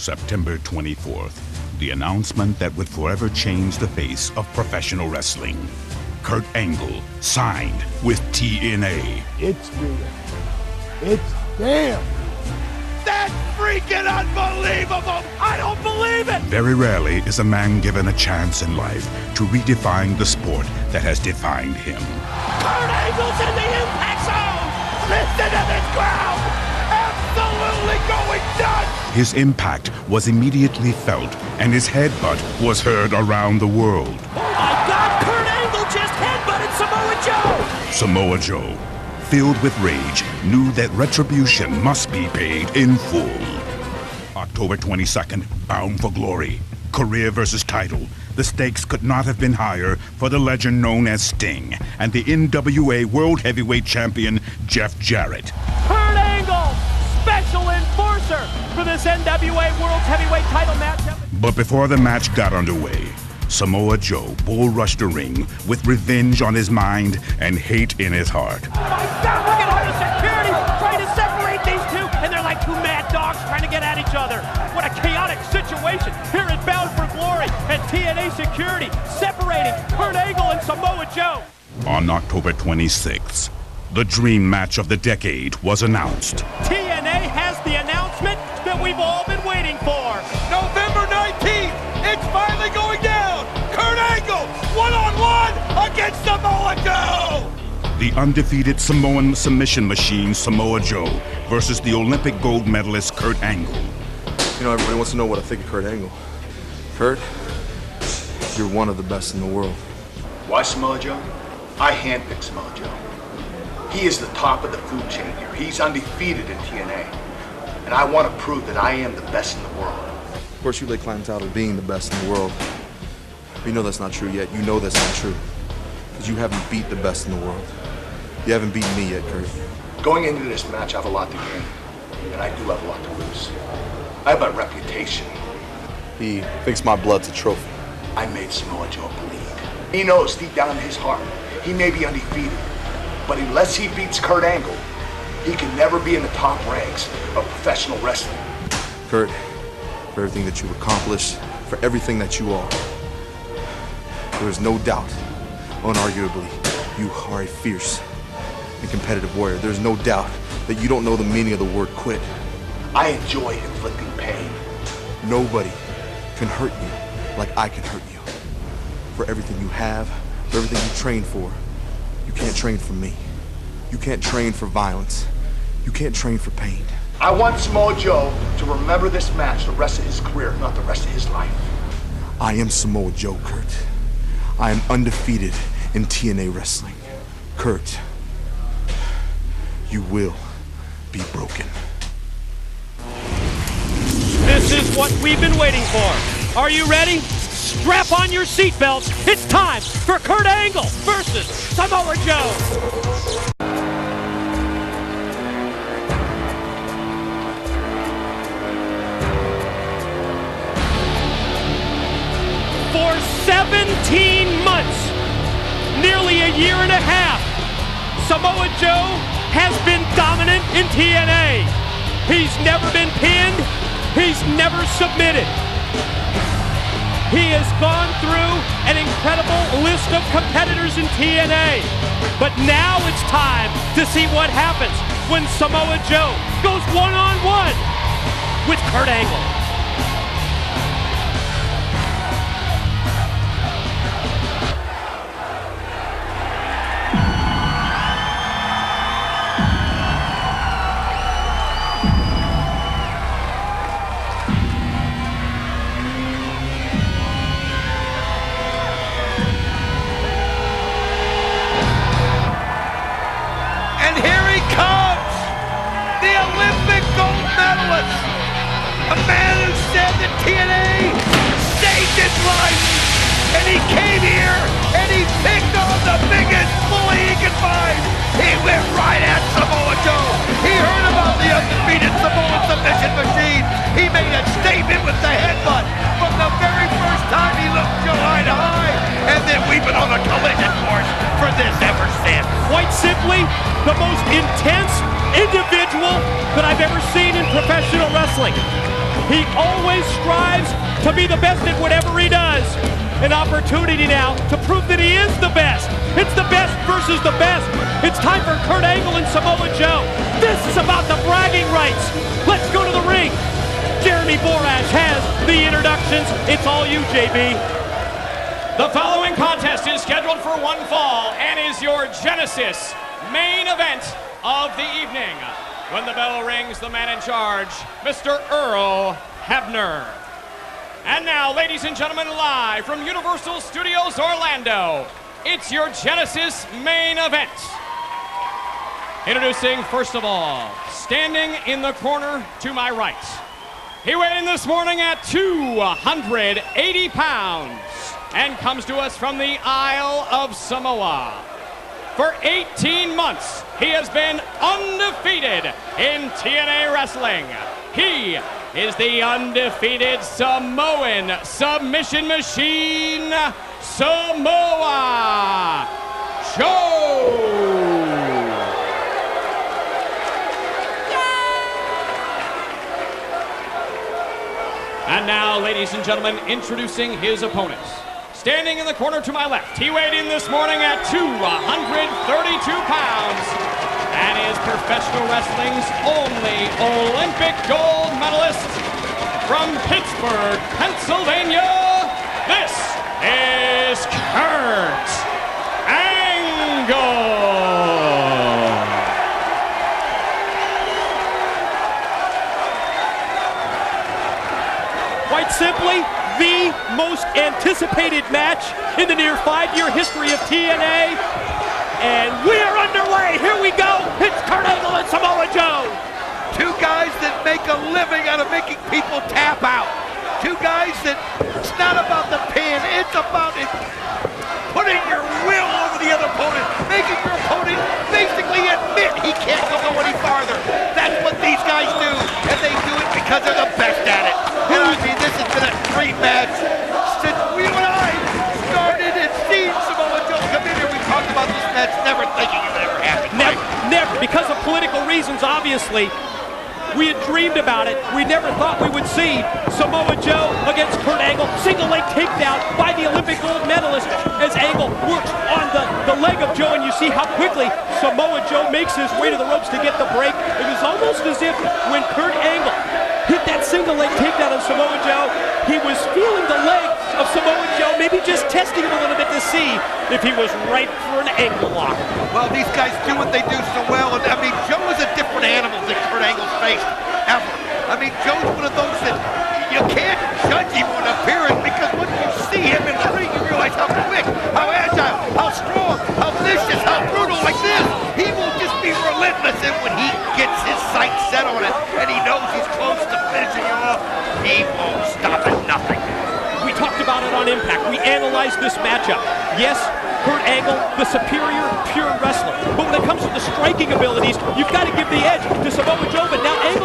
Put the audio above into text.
September 24th, the announcement that would forever change the face of professional wrestling. Kurt Angle signed with TNA. It's real. It's damn. That's freaking unbelievable! I don't believe it! Very rarely is a man given a chance in life to redefine the sport that has defined him. Kurt Angle's in the impact zone! Listen to this crowd! Absolutely going nuts! His impact was immediately felt, and his headbutt was heard around the world. Oh my God! Kurt Angle just headbutted Samoa Joe! Samoa Joe, filled with rage, knew that retribution must be paid in full. October 22nd, Bound for Glory. Career versus title. The stakes could not have been higher for the legend known as Sting and the NWA World Heavyweight Champion, Jeff Jarrett. Kurt Angle, special enforcer for this NWA World Heavyweight title match. But before the match got underway, Samoa Joe bull rushed the ring with revenge on his mind and hate in his heart. Oh my God, look at all the security trying to separate these two, and they're like two mad dogs trying to get at each other. What a chaotic situation here at Bound for Glory, and TNA security separating Kurt Angle and Samoa Joe. On October 26th, the dream match of the decade was announced. TNA has the announcement that we've all been waiting for. November 19th, it's finally going down. Kurt Angle, one-on-one against Samoa Joe. The undefeated Samoan submission machine Samoa Joe versus the Olympic gold medalist Kurt Angle. You know, everybody wants to know what I think of Kurt Angle. Kurt, you're one of the best in the world. Why Samoa Joe? I handpicked Samoa Joe. He is the top of the food chain here. He's undefeated in TNA. And I want to prove that I am the best in the world. Of course, you lay claim to being the best in the world. But you know that's not true yet. You know that's not true. Because you haven't beat the best in the world. You haven't beaten me yet, Kurt. Going into this match, I have a lot to gain. And I do have a lot to lose. I have a reputation. He thinks my blood's a trophy. I made Samoa Joe bleed. He knows deep down in his heart, he may be undefeated. But unless he beats Kurt Angle, he can never be in the top ranks of professional wrestling. Kurt, for everything that you've accomplished, for everything that you are, there is no doubt, unarguably, you are a fierce and competitive warrior. There's no doubt that you don't know the meaning of the word quit. I enjoy inflicting pain. Nobody can hurt you like I can hurt you. For everything you have, for everything you train for, you can't train for me. You can't train for violence. You can't train for pain. I want Samoa Joe to remember this match the rest of his career, not the rest of his life. I am Samoa Joe, Kurt. I am undefeated in TNA wrestling. Kurt, you will be broken. This is what we've been waiting for. Are you ready? Strap on your seatbelts. It's time for Kurt Angle versus Samoa Joe. For 17 months, nearly a year and a half, Samoa Joe has been dominant in TNA. He's never been pinned. He's never submitted. He has gone through an incredible list of competitors in TNA. But now it's time to see what happens when Samoa Joe goes one-on-one with Kurt Angle. A man who said that TNA saved his life, and he came here and he picked on the biggest bully he could find. He went right at Samoa Joe. He heard about the undefeated Samoa submission machine. He made a statement with the headbutt from the very first time he looked Joe eye to eye, and then we've been on a collision course for this ever since. Quite simply, the most intense individual that I've ever seen in professional wrestling. He always strives to be the best at whatever he does. An opportunity now to prove that he is the best. It's the best versus the best. It's time for Kurt Angle and Samoa Joe. This is about the bragging rights. Let's go to the ring. Jeremy Borash has the introductions. It's all you, JB. The following contest is scheduled for one fall and is your Genesis main event of the evening. When the bell rings, the man in charge, Mr. Earl Hebner. And now, ladies and gentlemen, live from Universal Studios Orlando, it's your Genesis main event. Introducing, first of all, standing in the corner to my right. He weighed in this morning at 280 pounds and comes to us from the Isle of Samoa. For 18 months, he has been undefeated in TNA wrestling. He is the undefeated Samoan submission machine, Samoa Joe. And now, ladies and gentlemen, introducing his opponents. Standing in the corner to my left, he weighed in this morning at 232 pounds and is professional wrestling's only Olympic gold medalist from Pittsburgh, Pennsylvania. This is Kurt Angle. Quite simply, the most anticipated match in the near 5-year history of TNA. And we are underway. Here we go. It's Kurt Angle and Samoa Joe. Two guys that make a living out of making people tap out. Two guys that it's not about the pin, it's about putting your will over the other opponent, making your opponent basically admit he can't go any farther. That's what these guys do, and they do it because they're the best at it. And I mean, this has been a dream match since we and I started and seen Samoa Joe come in here. We talked about this match, never thinking it would ever happen. Never, because of political reasons, obviously. We had dreamed about it. We never thought we would see Samoa Joe against Kurt Angle. Single leg takedown by the Olympic gold medalist as Angle works on the leg of Joe, and you see how quickly Samoa Joe makes his way to the ropes to get the break. It was almost as if when Kurt Angle hit that single leg takedown of Samoa Joe, he was feeling the leg of Samoa Joe, maybe just testing him a little bit to see if he was right for an ankle lock. Well, these guys do what they do so well, and I mean, Joe is a different animal than Kurt Angle's faced, ever. I mean, Joe's one of those that you can't judge him on appearance, because when you see him in the ring, you realize how quick, how agile, how strong, how vicious, how brutal. Like this, he will just be relentless, and when he gets his sights set on it, and he knows he's close to finishing you off, he won't stop at nothing. We talked about it on Impact. We analyzed this matchup. Yes, Kurt Angle, the superior pure wrestler. But when it comes to the striking abilities, you've got to give the edge to Samoa Joe. But now Angle